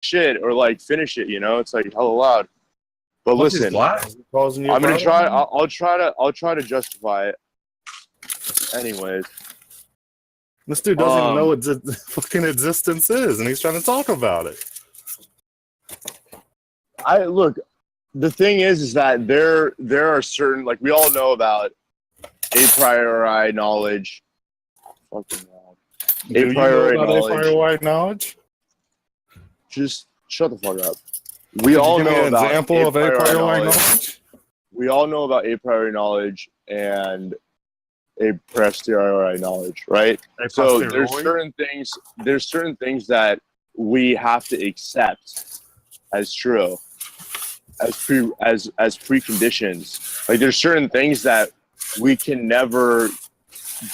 shit or like finish it. You know, it's like hella loud. But What is listen, causing you I'm gonna try. problem? I'll try to justify it. Anyways, This dude doesn't even know what fucking existence is, and he's trying to talk about it. I look. The thing is that there are certain, like, we all know about a priori knowledge. Fucking loud. Do you know about a priori knowledge? Just shut the fuck up. We Could all you give know me an about example of a priori knowledge. We all know about a priori knowledge and a posteriori knowledge, right? So there's certain things that we have to accept as true, as preconditions. Like, there's certain things that we can never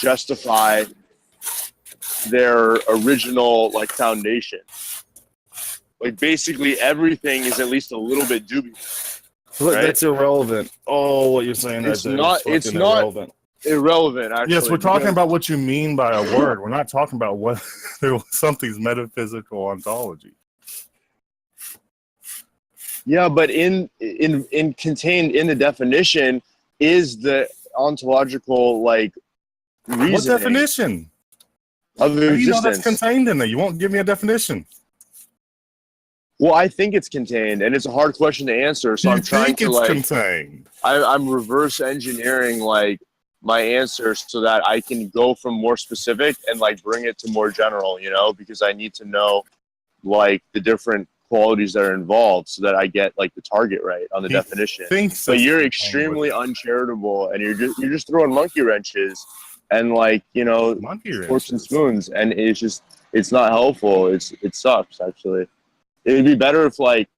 justify their original, like, foundation. Like, basically everything is at least a little bit dubious. Look, right? that's irrelevant. Oh, what you're saying It's right there not. is It's not irrelevant. Irrelevant. Actually, Yes, we're talking about what you mean by a word. We're not talking about what something's metaphysical ontology. Yeah, but in contained in the definition is the ontological, like, reasoning. What definition? Of How do you know existence. that's contained in there? You won't give me a definition. Well, I think it's contained, and it's a hard question to answer. So I'm trying to, like, contained. I'm reverse engineering, like, my answer so that I can go from more specific and, like, bring it to more general. You know, because I need to know, like, the different qualities that are involved so that I get, like, the target right on the definition. But you're extremely uncharitable, and you're just throwing monkey wrenches and, like, you know, forks and spoons, and it's not helpful. It sucks, actually. It'd be better if, like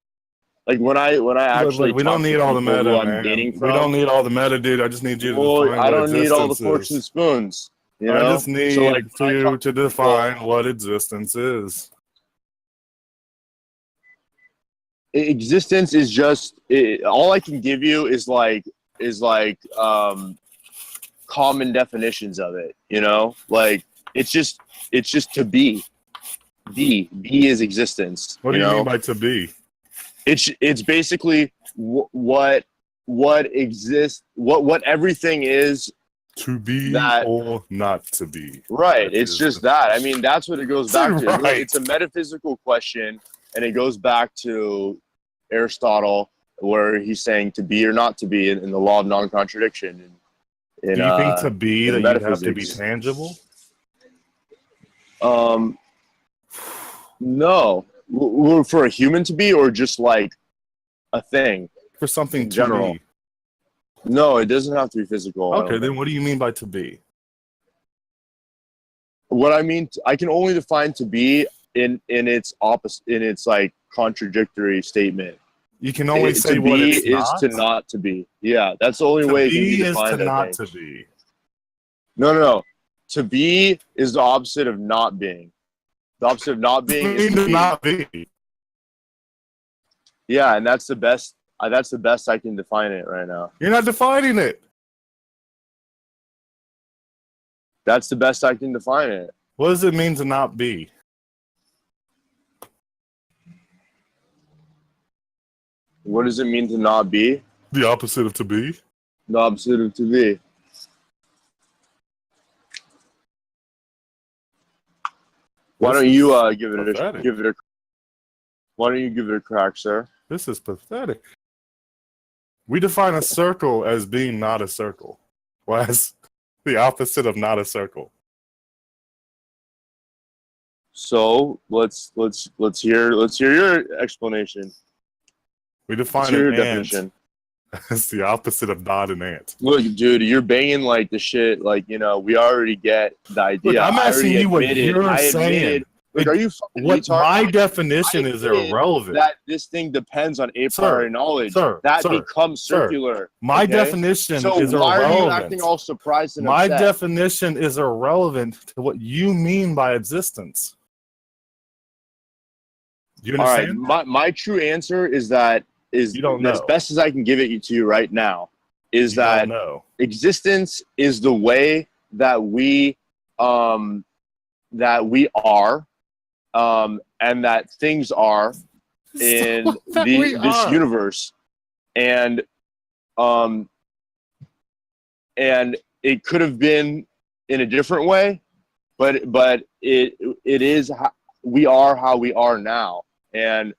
when I actually we don't need all the meta, man. We don't need all the meta, dude. I just need you to define I don't need all the forks and spoons. You know? I just need for you to define what existence is. Existence is just all I can give you is common definitions of it. You know, like it's just to be. Be is existence. What do you mean by to be? It's basically what exists, what everything is. To be or not to be. Right. It's just that. I mean, that's what it goes back to. Right. It's a metaphysical question, and it goes back to Aristotle, where he's saying to be or not to be in the law of non-contradiction. Do you think to be that you have to be tangible? No. For a human to be, or just like a thing? For something in general. To be. No, it doesn't have to be physical. Okay, then what do you mean by to be? What I mean, I can only define to be in its opposite, in its, like, contradictory statement. You can only say what it's not? To not to be. Yeah, that's the only way it can be defined. To be is to not to be. No. To be is the opposite of not being. The opposite of not being is to not be. Yeah, and that's the best. That's the best I can define it right now. You're not defining it. That's the best I can define it. What does it mean to not be? What does it mean to not be? The opposite of to be. The opposite of to be. Why don't you give it a Why don't you give it a crack, sir? This is pathetic. We define a circle as being not a circle. Whereas the opposite of not a circle. So let's hear your explanation. We define an ant as the opposite of not an ant. Look, dude, you're banging like the shit. Like, you know, we already get the idea. Look, I'm asking you what you're saying. Like, are you? What my definition is irrelevant. That this thing depends on a priori knowledge. That becomes circular. My definition is irrelevant. So why are you acting all surprised and upset? My definition is irrelevant to what you mean by existence. Do you understand? All right. My true answer is that you don't know. As best as I can give it to you right now is that existence is the way that we are. And that things are in We this are. universe, and and it could have been in a different way, but it is we are how we are now, and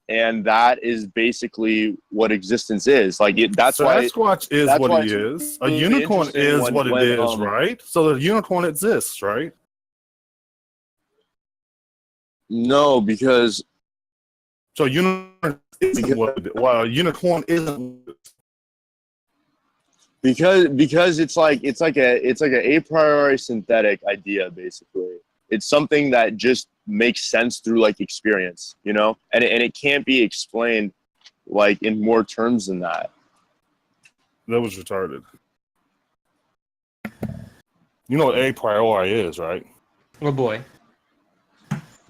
that is basically what existence is. Like that's why Sasquatch is that's what why he it's is. A really unicorn interesting is when- what it when, is, right? So the unicorn exists, right? No, because So unicorn isn't what it is. Well, a unicorn isn't. because it's like a priori synthetic idea, basically. It's something that just makes sense through like experience, you know, and it can't be explained like in more terms than that. That was retarded. You know what a priori is, right? Oh boy.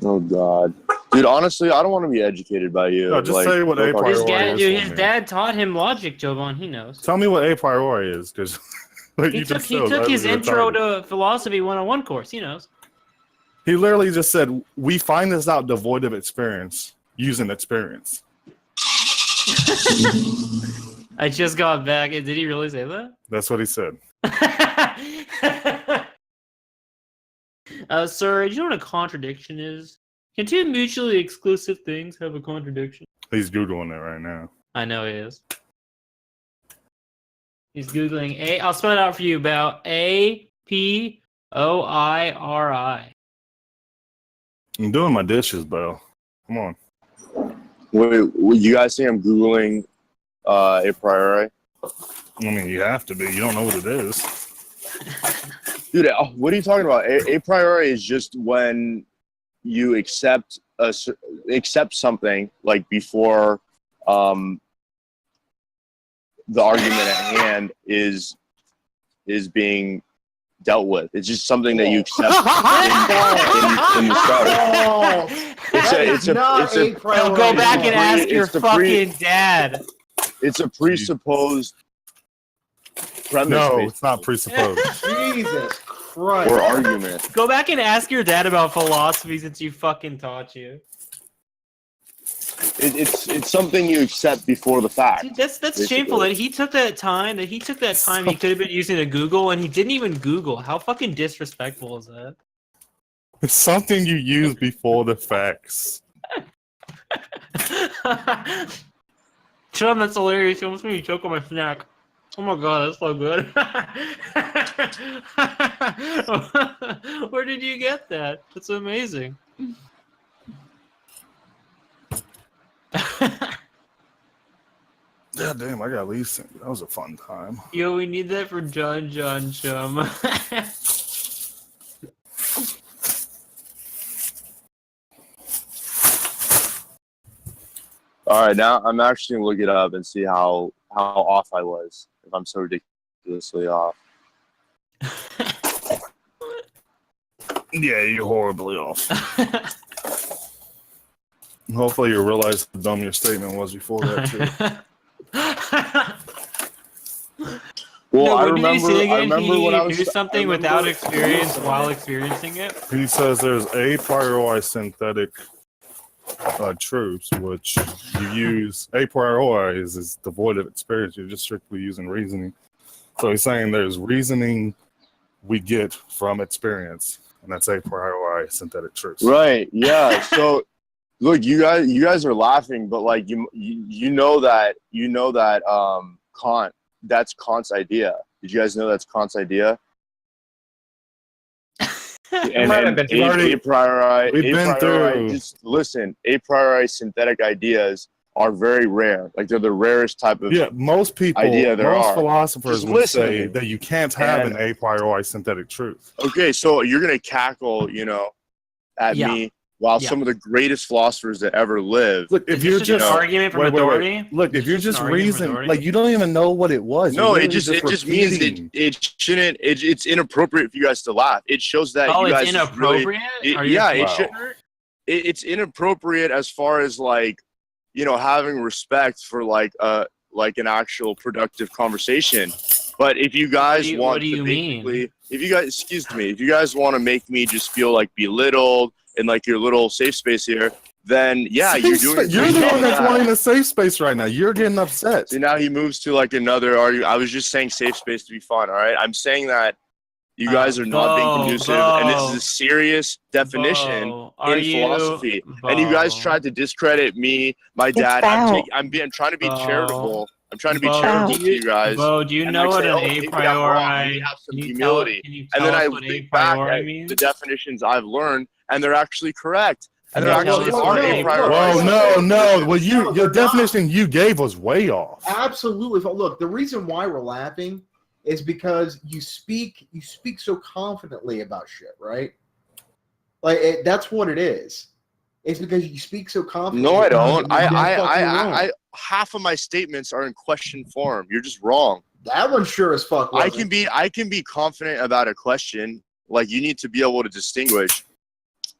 Oh God, dude! Honestly, I don't want to be educated by you. No, just like, say what a priori His is. dad, dude, his for me. dad taught him logic, Jovan. He knows. Tell me what a priori is, because like, He you took just said, that his was intro retarded. to philosophy 101 course. He knows. He literally just said, "We find this out devoid of experience, using experience." I just got back. Did he really say that? That's what he said. Sir, do you know what a contradiction is? Can two mutually exclusive things have a contradiction? He's googling it right now. I know he is. He's googling a. I'll spell it out for you. About APOIRI. I'm doing my dishes, Belle. Come on. wait, you guys think I'm googling a priori? I mean, you have to be. You don't know what it is. Dude, what are you talking about? A priori is just when you accept something like before the argument at hand is being dealt with. It's just something that you accept in the start. It's a Now go back and ask your fucking dad. It's a presupposed premise. No, it's not presupposed. Jesus Christ. Or argument. Go back and ask your dad about philosophy since you fucking taught you. It's something you accept before the fact. Dude, that's basically. shameful that he took that time. He could have been using a Google and he didn't even Google. How fucking disrespectful is that? It's something you use before the facts. Chum, that's hilarious. You almost made me choke on my snack. Oh my god, that's so good. Where did you get that? That's amazing. God damn, I got leave sync. That was a fun time. Yo, we need that for John Chum. All right, now I'm actually gonna look it up and see how off I was. If I'm so ridiculously off. Yeah, you're horribly off. Hopefully you realize how dumb your statement was before that, too. Well, No, I what did you say again? remember when I He was do something without experience while experiencing it? He says there's a priori synthetic truths, which you use. A priori is devoid of experience. You're just strictly using reasoning. So he's saying there's reasoning we get from experience, and that's a priori synthetic truths. Right. Yeah. So, look, you guys are laughing, but like you know that Kant. That's Kant's idea. Did you guys know that's Kant's idea? And a priori, just listen, a priori synthetic ideas are very rare. Like they're the rarest type of most people, idea there most are. philosophers Just would listen. say that you can't have an a priori synthetic truth. Okay, so you're gonna cackle, at me while some of the greatest philosophers that ever lived. Look, if you're just an argument from authority. Look, if you're just reasoning, like you don't even know what it was. No, it just means it shouldn't. It's inappropriate for you guys to laugh. It shows that you guys. It's inappropriate. It's inappropriate as far as like, having respect for like an actual productive conversation. But if you guys want to basically, if you guys want to make me just feel like belittled in like your little safe space here, then yeah, you're doing. You're the one that's that. wanting a safe space right now. You're getting upset. See, now he moves to like another argument. I was just saying safe space to be fun. All right, I'm saying that you guys are not being conducive, and this is a serious definition in philosophy. And you guys tried to discredit me, my dad. I'm trying to be charitable. I'm trying to be charitable to you guys. Bo, do you know what an a maybe I'm wrong. priori? Maybe have some Can you humility. And then I what a think back priori at means? the definitions I've learned, and they're actually correct. And Can there you tell actually us are what a a priori. Well, no. Well, your they're definition you gave was way off. Absolutely. Look, the reason why we're laughing is because you speak so confidently about shit, right? Like that's what it is. It's because you speak so confidently. No, I don't. I Half of my statements are in question form. You're just wrong. that one sure as fuck I wasn't. can be confident about a question. Like you need to be able to distinguish.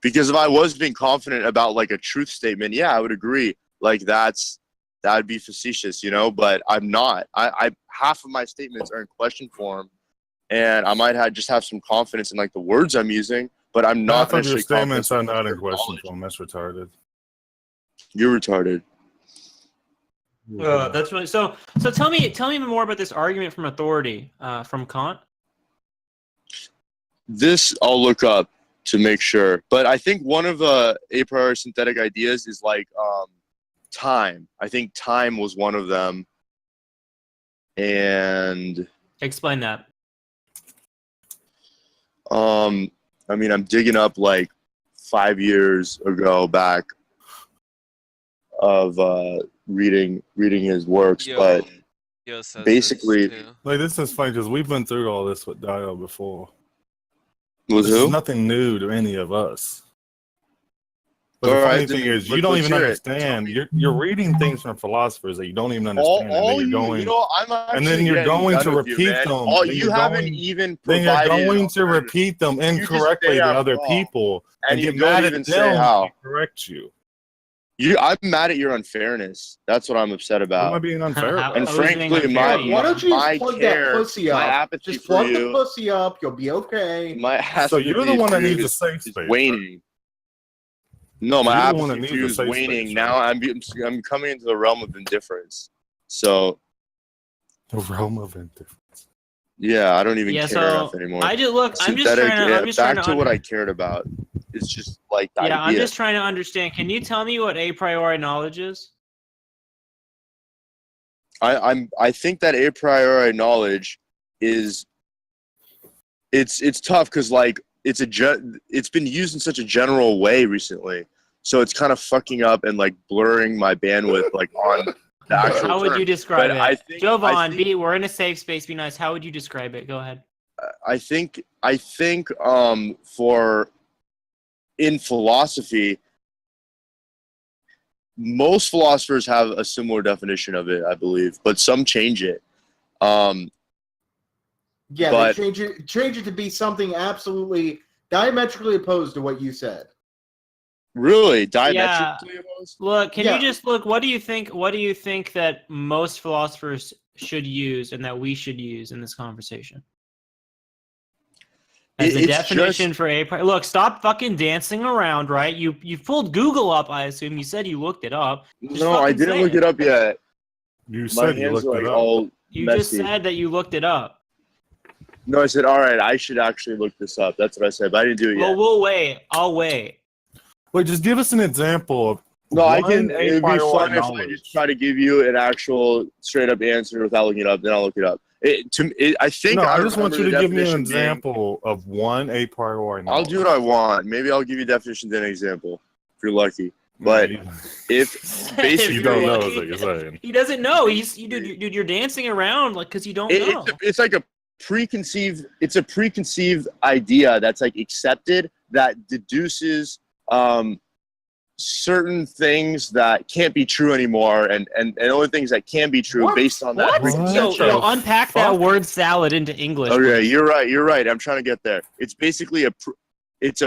Because if I was being confident about like a truth statement, yeah, I would agree. Like that'd be facetious, you know, but I'm not. I half of my statements are in question form, and I might just have some confidence in like the words I'm using, but I'm not. Half of your necessarily statements are not in confident question knowledge. form. That's retarded. You're retarded. That's really so. So tell me more about this argument from authority from Kant. This I'll look up to make sure, but I think one of the a priori synthetic ideas is like time. I think time was one of them, and Explain that. I mean, I'm digging up like 5 years ago back of reading his works, but says basically, this too. Like, this is funny because we've been through all this with Dio before. was This is who? nothing new to any of us. But All the funny right, thing then is, you let's don't even hear it. understand. You're reading things from philosophers that you don't even understand, and then you're going, you know, I'm and then you're actually going getting to done with you, repeat man. them. Oh, Then you you're haven't going, even then you're provided going an to alternative. repeat them just incorrectly say to I'm other wrong, people, and you get don't mad even at say them how. when they correct you. I'm mad at your unfairness. That's what I'm upset Am I about. being unfair? How- And I was being frankly, unfair my to you. Why don't you my just plug care, that pussy my up? apathy Just for plug the you, pussy up. You'll be okay. my So you're the one that needs a is safe space. waning. No, my You're the one that apathy needs for you a is safe waning. space, Now right? I'm coming into the realm of indifference. So The realm of indifference. yeah, I don't even Yeah. care enough So anymore. I'm just Synthetic, trying back to to what I cared about. It's just like the Yeah, I'm idea. just trying to understand. Can you tell me what a priori knowledge is? I think that a priori knowledge is it's tough because like it's been used in such a general way recently, so it's kind of fucking up and like blurring my bandwidth like on the actual How would term. you describe But it? I think Jovan, we're in a safe space. Be nice. How would you describe it? Go ahead. I think for in philosophy, most philosophers have a similar definition of it, I believe, but some change it. Yeah, But- they change it to be something absolutely diametrically opposed to what you said. Really, diametrically opposed? Look, can Yeah. you just look? What do you think? What do you think that most philosophers should use and that we should use in this conversation? As the It's definition just- for a look, stop fucking dancing around, right? You pulled Google up, I assume. You said you looked it up. Just No, I fucking didn't say look it up yet. You My said you hands looked are it like up. all You messy. just said that you looked it up. No, I said, all right, I should actually look this up. That's what I said, but I didn't do it Well, yet. we'll wait. I'll wait. Wait, just give us an example of No, I one can. a It'd be priori fun if I knowledge. just try to give you an actual straight up answer without looking it up. Then I'll look it up. I think No, I just want you remember to the give me an definition being- example of one a priori knowledge. I'll do what I want. Maybe I'll give you definitions and an example if you're lucky. But if basically you don't know, Lucky. is what you're saying. He doesn't know. Dude, you're dancing around like because you don't know. it's like a preconceived. It's a preconceived idea that's like accepted that deduces certain things that can't be true anymore, and only things that can be true What? based on that. What? preconceived Yo, truth. unpack that word salad into English. Okay, please. you're right. I'm trying to get there. It's basically it's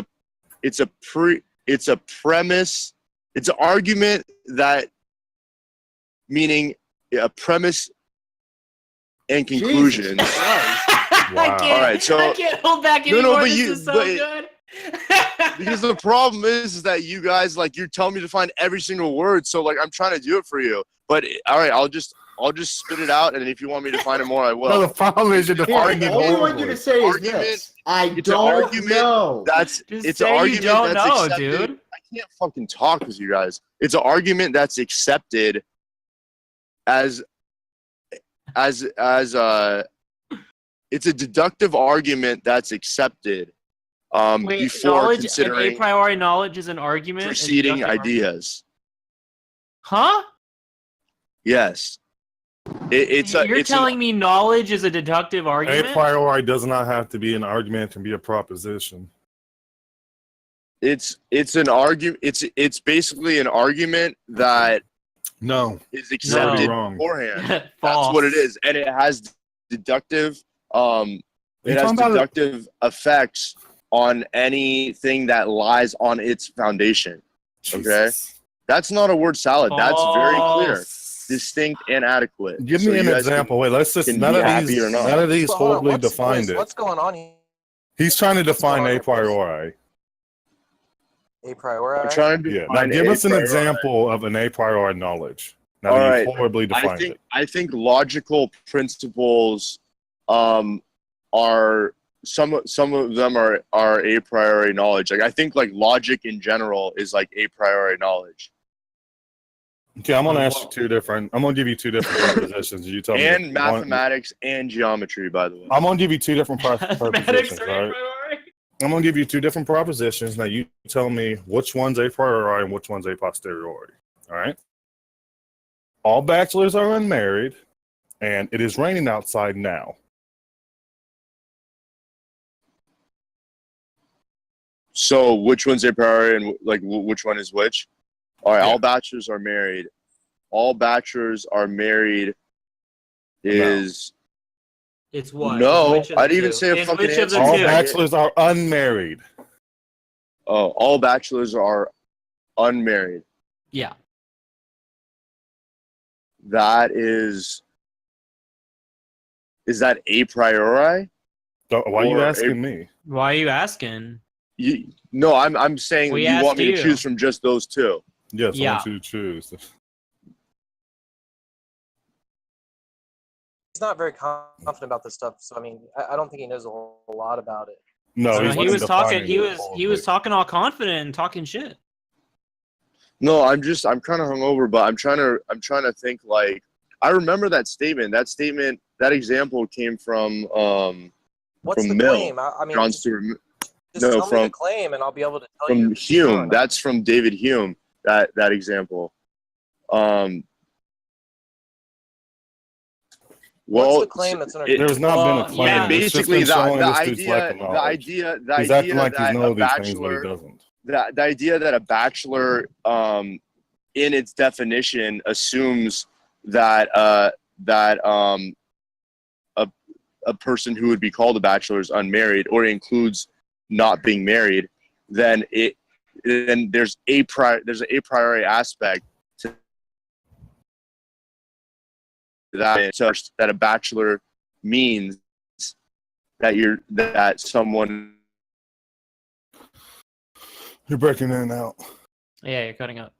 a premise. It's an argument that meaning a premise and conclusions. Jesus Christ. I Wow. can't, All right, so- I can't hold back No, anymore. but This you- is so but- good. Because the problem is that you guys like you're telling me to find every single word, so like I'm trying to do it for you. But all right, I'll just spit it out, and if you want me to find it more, I will. No, the problem is you're Here, defining it all we want you to horribly. say is Argument. this. I It's an don't argument know. That's Just it's say an you argument don't that's know, accepted. dude. I can't fucking talk with you guys. It's an argument that's accepted as it's a deductive argument that's accepted Wait, before knowledge, an a considering priori knowledge is an argument. a preceding deductive argument? ideas. Huh? Yes. You're telling me knowledge is a deductive A argument? priori does not have to be an argument; it can be a proposition. It's an argument. It's basically an argument that No, is No. accepted Wrong. beforehand. That's False. what it is, and it has deductive. It has talking about deductive effects on anything that lies on its foundation. Jesus. That's not a word salad. That's very clear, False. distinct, and adequate. Give So me an you guys example. Wait, let's just can none be of happy these or not. none of these Well, hold on, horribly what's- defined boys, it. What's going on here? He's trying to define going on a here, boys? priori. A priori? I'm trying to Yeah. Now define give a us an priori. example of an a priori knowledge. Now All that right. you've horribly defined it. I think logical principles are some of them are a priori knowledge. Like I think like logic in general is like a priori knowledge. Okay, I'm gonna ask you two different. I'm gonna give you two different propositions. You tell me. And one- mathematics and geometry, by the way. I'm gonna give you two different Mathematics propositions. are All a right. priori? I'm gonna give you two different propositions. Now you tell me which one's a priori and which one's a posteriori. All right. All bachelors are unmarried, and it is raining outside now. So which one's a priori and like which one is which? All right, Yeah. all bachelors are married. All bachelors are married is It's what? no. Which of the I didn't even two? say a It's fucking which of the answer. All two? bachelors are unmarried. Oh, all bachelors are unmarried. Yeah. That is that a priori? Why are you Or asking me? Why are you asking? No, I'm saying We you asked want me to you. choose from just those two. Yes, I Yeah. want you to choose. He's not very confident about this stuff, so I mean, I don't think he knows a whole lot about it. No, No, he's he wasn't was talking. defining He it was horribly. talking all confident and talking shit. No, I'm kind of hungover, but I'm trying to think like I remember that statement. That example came from What's From the Mill, claim? I mean, John just Stuart tell no, me from- the claim, and I'll be able to tell you. from if it's true or Hume. not. That's from David Hume. That example. What's Well, the claim that's under? it- There's not been a Well, claim. yeah. It's just basically been showing the this dude's lack of knowledge. He's acting idea like that he knows a these things, but he bachelor, doesn't. the idea that a bachelor, in its definition, assumes that a person who would be called a bachelor is unmarried, or includes not being married, then there's a priori aspect to that, such that a bachelor means that someone. You're breaking in and out. Yeah, you're cutting up.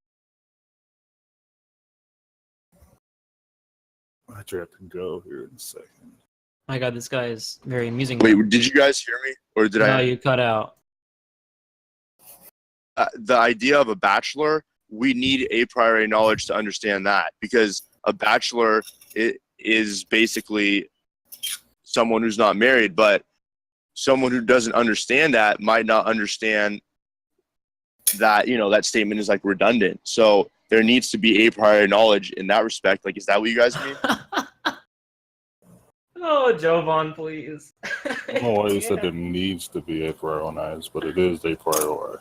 I have to go here in a second. My God, this guy is very amusing. Wait, did you guys hear me, or did no, I? you cut out. The idea of a bachelor, we need a priori knowledge to understand that, because a bachelor is basically someone who's not married, but someone who doesn't understand that might not understand that, that statement is like redundant. So there needs to be a priori knowledge in that respect. Like, is that what you guys mean? Oh, Jovan, please. I don't know why you said there needs to be a priori knowledge, but it is a priori.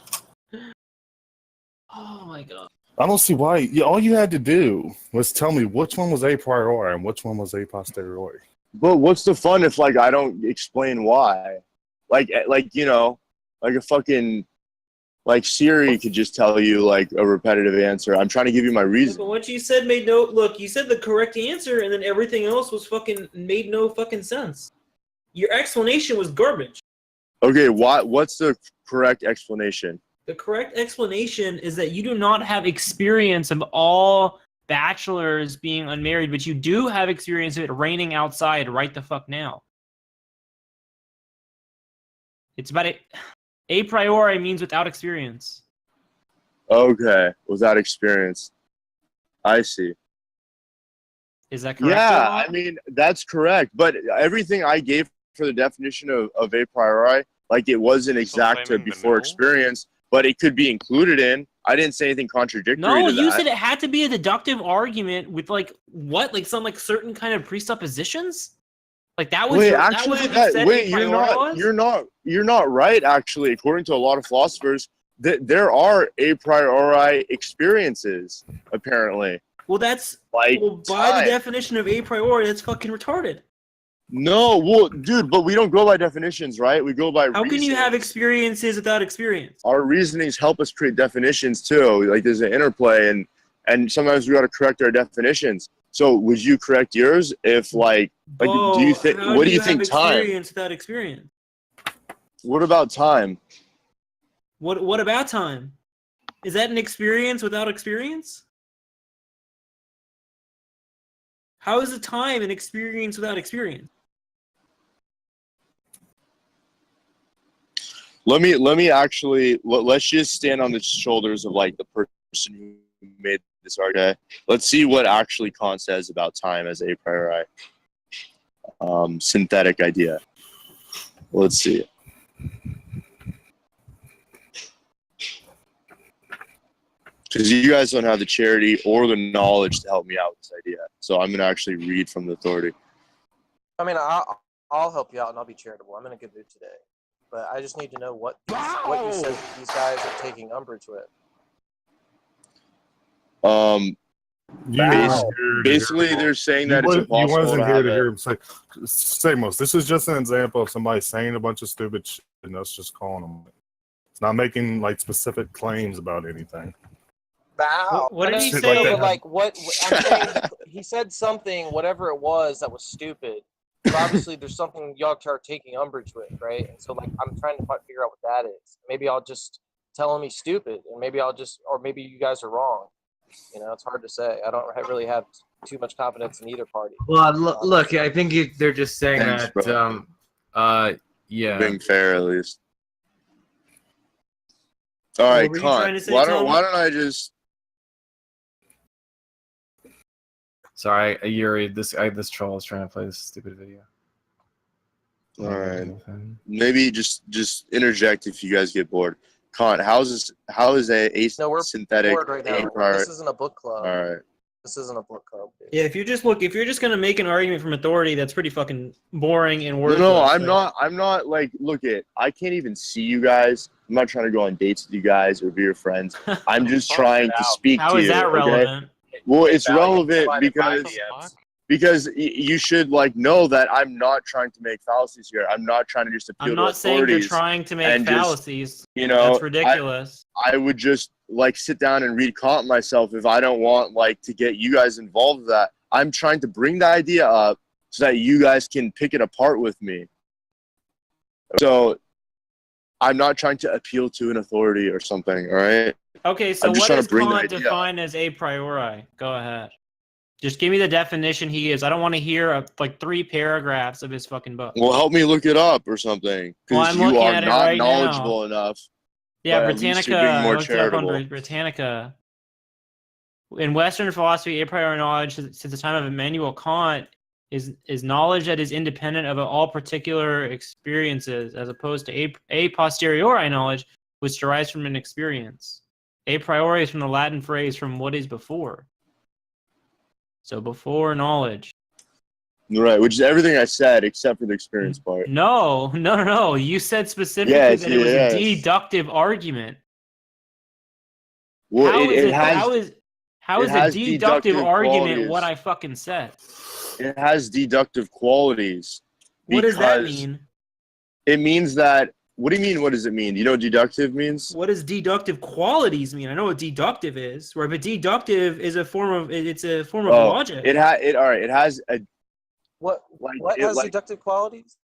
Oh my God. I don't see why. Yeah, all you had to do was tell me which one was a priori and which one was a posteriori. But what's the fun if like I don't explain why? Like a fucking like Siri could just tell you like a repetitive answer. I'm trying to give you my reason. But what you said made no look. You said the correct answer, and then everything else was fucking made no fucking sense. Your explanation was garbage. Okay, what's the correct explanation? The correct explanation is that you do not have experience of all bachelors being unmarried, but you do have experience of it raining outside right the fuck now. It's about it. A priori means without experience. Okay, without experience. I see. Is that correct? Yeah, Elon? I mean, that's correct. But everything I gave for the definition of a priori, like it wasn't exact to claiming the before null? experience, but it could be included in. I didn't say anything contradictory No, to you that. said it had to be a deductive argument with like what, like some like certain kind of presuppositions. Like that was Wait, your, actually, that was what you said wait, a priori was? you're not right. Actually, according to a lot of philosophers, there are a priori experiences. Apparently, Well, that's like well, by the time. definition of a priori, that's fucking retarded. No, well, dude, but we don't go by definitions, right? We go by How can you have reasonings. experiences without experience? Our reasonings help us create definitions too. Like there's an interplay, and sometimes we got to correct our definitions. So would you correct yours if like do you think? How What do do you have think time? experience without experience? What about time? What about time? Is that an experience without experience? How is a time an experience without experience? Let me actually let's just stand on the shoulders of like the person who made this argument. Let's see what actually Kant says about time as a priori synthetic idea. Let's see. Because you guys don't have the charity or the knowledge to help me out with this idea, so I'm gonna actually read from the authority. I mean, I'll help you out, and I'll be charitable. I'm in a good mood today, but I just need to know what you said these guys are taking umbrage with. Basically, they're saying that it's impossible You wasn't to here have to it. hear him say most. This is just an example of somebody saying a bunch of stupid shit and us just calling them. It's not making like specific claims about anything. Wow. What did he Shit say? like that. Like what I'm saying, he said something, whatever it was, that was stupid. But obviously, there's something y'all are taking umbrage with, right? And so, like, I'm trying to figure out what that is. Maybe I'll just tell him he's stupid, and maybe or maybe you guys are wrong. You know, it's hard to say. I don't really have too much confidence in either party. Well, look, I think they're just saying Thanks, that. Yeah. Being fair, at least. All right, were you trying to Kant. say, Why Tom? don't I just? Sorry, Yuri. This troll is trying to play this stupid video. All right. Maybe just interject if you guys get bored. Kant, how is a No, we're synthetic bored right now. This isn't a book club. All right. This isn't a book club. Dude. Yeah, if you're just gonna make an argument from authority, that's pretty fucking boring and worthless. No, I'm not like I can't even see you guys. I'm not trying to go on dates with you guys or be your friends. I'm just trying to speak How to is you. that okay? relevant? Well, it's relevant Fuck? because you should like know that I'm not trying to make fallacies here. I'm not trying to just appeal I'm to not saying you're authorities. trying to make and just, fallacies. You know, That's ridiculous. I would just like sit down and read Kant myself if I don't want like to get you guys involved with that. I'm trying to bring the idea up so that you guys can pick it apart with me. So I'm not trying to appeal to an authority or something, all right? Okay, so I'm just what trying is to bring the Kant idea defined as a priori? Go ahead. Just give me the definition he is. I don't want to hear like 3 paragraphs of his fucking book. Well, help me look it up or something Well, because I'm you looking are at it not right knowledgeable now. enough. Yeah, but at least you're Britannica. being more I looked it up on charitable. Britannica. In Western philosophy, a priori knowledge since the time of Immanuel Kant is knowledge that is independent of all particular experiences, as opposed to a posteriori knowledge, which derives from an experience. A priori is from the Latin phrase "from what is before." So before knowledge. Right, which is everything I said except for the experience part. No. You said specifically Yes, that it was yes. a deductive argument. Well, How is a has deductive deductive argument qualities. what I fucking said? It has deductive qualities. What does that because mean? It means that. What do you mean? What does it mean? You know what deductive means? What does deductive qualities mean? I know what deductive is, right? But deductive is a form of logic. It has a What like has deductive qualities?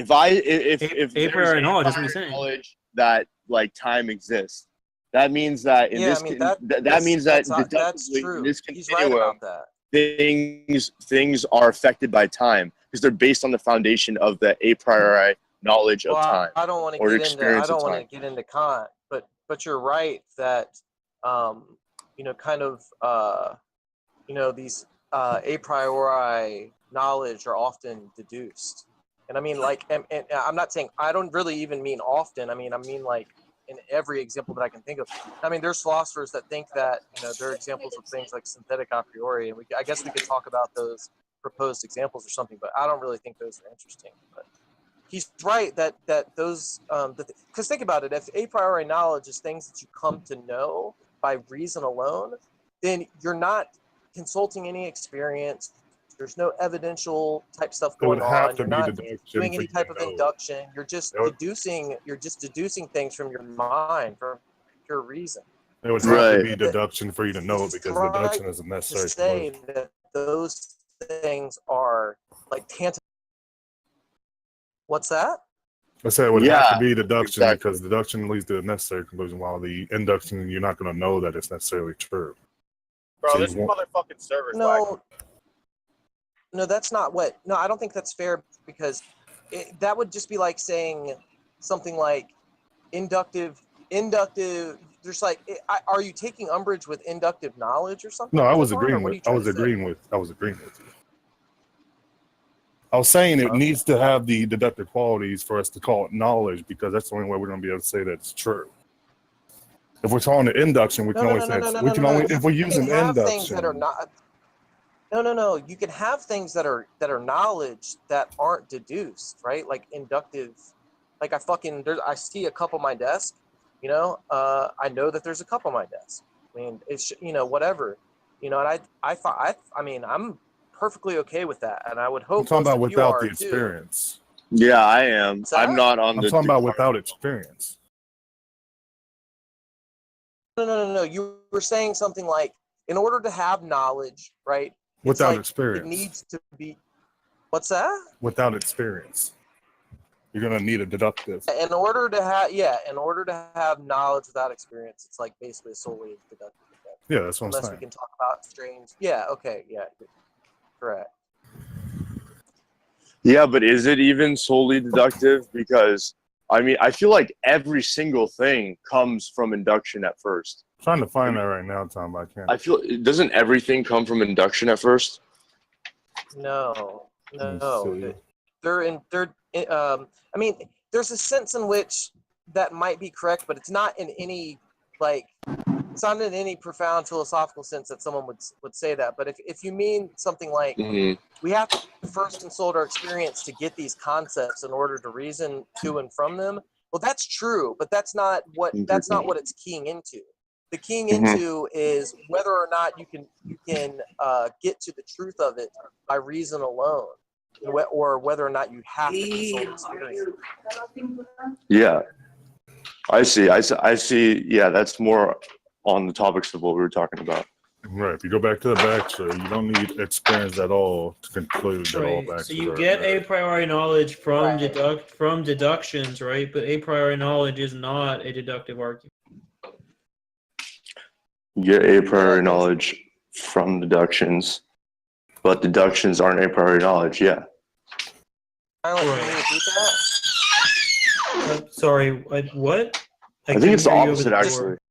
if A there's priori knowledge, that's what prior he's saying. knowledge that like time exists, that means that in Yeah, this I mean, that means that that's deductively in true. this He's right continuum, about that. things are affected by time because they're based on the foundation of the a priori knowledge of Well, time I don't want to or get into experience of time. Kant, but you're right that kind of these a priori knowledge are often deduced. And I mean, like, and I'm not saying, I don't really even mean often. I mean like in every example that I can think of. I mean, there's philosophers that think that, there are examples of things like synthetic a priori, and I guess we could talk about those proposed examples or something, but I don't really think those are interesting. But he's right that those, because think about it, if a priori knowledge is things that you come to know by reason alone, then you're not consulting any experience. There's no evidential type stuff It would going have on. to You're be not deduction doing for any you to type of know. induction. You're just It would- deducing things from your mind for pure reason. It would have Right. to be deduction for you to know it because Right deduction is a To necessary say component. that those things are like tantamount. What's that? I said it would have to Yeah, be deduction exactly. because deduction leads to a necessary conclusion, while the induction, you're not going to know that it's necessarily true. Bro, So this you won't- motherfucking server's lagging. No, that's not what. No, I don't think that's fair because that would just be like saying something like inductive. There's like, are you taking umbrage with inductive knowledge or something? No, I was Or agreeing what are with. you I trying was to say? agreeing with. I was agreeing with you. I was saying it needs to have the deductive qualities for us to call it knowledge because that's the only way we're going to be able to say that it's true. If we're calling it induction, we can only say we can only if we're using have things that are induction. not. No. You can have things that are knowledge that aren't deduced, right? Like inductive. Like I see a cup on my desk. I know that there's a cup on my desk. I mean, it's whatever. And I mean, I'm perfectly okay with that, and I would hope I'm talking most about of you without are the too. experience. Yeah, I am. What's that? I'm not on I'm the. talking about without experience. No. You were saying something like, in order to have knowledge, right? It's Without like experience. it needs to be. What's that? Without experience, you're gonna need a deductive. In order to have knowledge without experience, it's like basically solely deductive. Yeah, that's what I'm Unless we saying. can talk about strange. Yeah. Okay. Yeah. Correct. Yeah, but is it even solely deductive? Because I mean, I feel like every single thing comes from induction at first. I'm trying to find that right now, Tom, but I can't. I feel doesn't everything come from induction at first? No. Let me see. I mean, there's a sense in which that might be correct, but it's not in any it's not in any profound philosophical sense that someone would say that. But if you mean something like we have to first consult our experience to get these concepts in order to reason to and from them, well, that's true, but that's not what it's keying into. The keying into is whether or not you can get to the truth of it by reason alone, or whether or not you have to consult experience. Yeah, I see. Yeah, that's more on the topics of what we were talking about. Right. If you go back to the backstory, you don't need experience at all to conclude that all Right. backstories So you are get a valid. priori knowledge from Right. from deductions, right? But a priori knowledge is not a deductive argument. You get a priori Yeah, knowledge from deductions, but deductions aren't a priori knowledge. Yeah. Can you repeat that? Sorry, what? I think it's the opposite, actually.